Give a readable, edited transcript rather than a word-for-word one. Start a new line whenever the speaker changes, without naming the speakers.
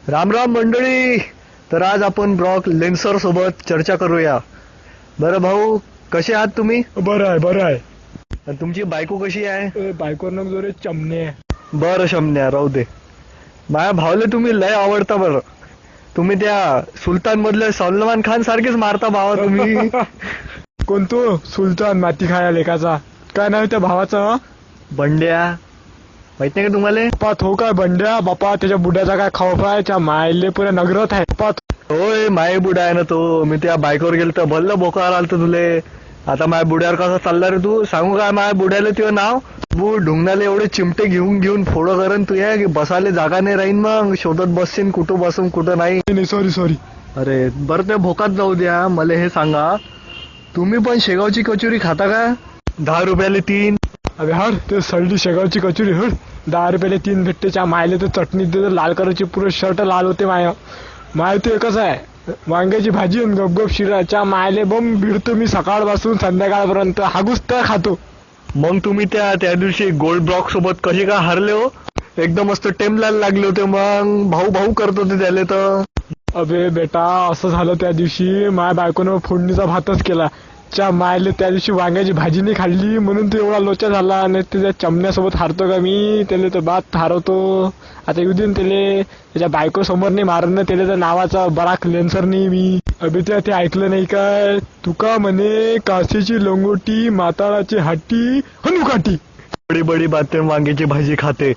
राम राम मंडळी. तर आज आपण ब्रॉक लेन्सर सोबत चर्चा करूया. बरं भाऊ, कसे आहात तुम्ही?
बरं आहे बरं आहे.
आणि तुमची बायको कशी आहे?
बायकोर नग जोरे चमणे.
बरं शमन्या, राहू दे. माझ्या भावले तुम्ही लय आवडता. बरं, तुम्ही त्या सुलतान मधले सलमान खान सारखेच मारता भावा तुम्ही.
कोणतो सुलतान माती खाया लेखाचा? काय नाव त्या भावाचं?
बंड्या, माहित नाही का तुम्हाला?
बापा तो काय बंड्या बापा, त्याच्या बुड्याचा काय खौफ आहे? त्या मायले पुऱ्या नगरात आहे बापा.
होय, माय बुडा आहे ना तो. मी त्या बायकोवर गेलो तर भल्ल बोकार आलत तुले. आता माझ्या बुड्यावर कसा चालला रे तू? सांगू काय माझ्या बुड्याला तुझं नाव? बू ढुंगणाले एवढे चिमटे घेऊन घेऊन फोडो करण तू या की बसायला जागा नाही राहीन. मग शोधत बसशील कुठं बसून कुठं नाही.
सॉरी.
अरे बरं, ते भोकात जाऊ द्या. मला हे सांगा, तुम्ही पण शेगावची कचोरी खाता का? 10 रुपयाले 3.
अबे हड, ते सळली शेगावची कचोरी हड. 10 रुपयाला 3 भेटतेच्या मायले तर चटणी देते लाल कलरची, पुरे शर्ट लाल होते माय ते एकच आहे. वांग्याची भाजी आणि गपगप शिराच्या मायले बम भिडतो मी सकाळपासून संध्याकाळपर्यंत हागूस तर खातो.
मग तुम्ही त्या दिवशी गोल्ड ब्लॉक सोबत कसे का हारले हो? एकदम मस्त टेमलायला लागले होते. मग भाऊ भाऊ करत होते त्याले तर.
अबे बेटा, असं झालं त्या दिवशी माझ्या बायकोनं फोडणीचा भातच केला. च्या मायले त्या दिवशी वांग्याची भाजी नाही खाल्ली म्हणून तो एवढा लोचा झाला. आणि त्याच्या चमण्यासोबत हारतो का मी? त्याला तर बात हारवतो. आता येऊ देईन त्याले. त्याच्या बायको समोर नाही मारण त्याला तर नावाचा बराक लेन्सर नाही मी. अबे ते ऐकलं नाही काय? तुका म्हणे काशीची लंगोटी, माताळाची हाटी हनुकाटी.
बडी बडी बातें वांग्याची भाजी खाते.